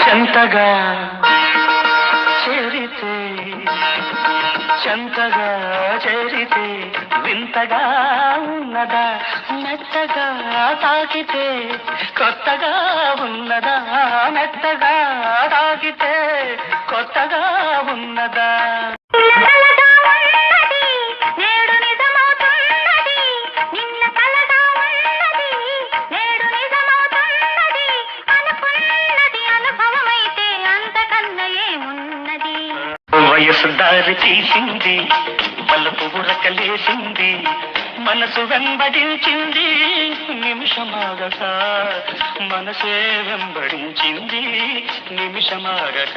చెంతగా చేరితే చెంతగా చేరితే వింతగా ఉన్నదా మెత్తగా తాకితే కొత్తగా ఉన్నదా మెత్తగా తాకితే కొత్తగా ఉన్నదా వయసు దారి తీసింది బలపు ఉరకలేసింది మనసు వెంబడించింది నిమిషమాగక మనసే వెంబడించింది నిమిషమాగక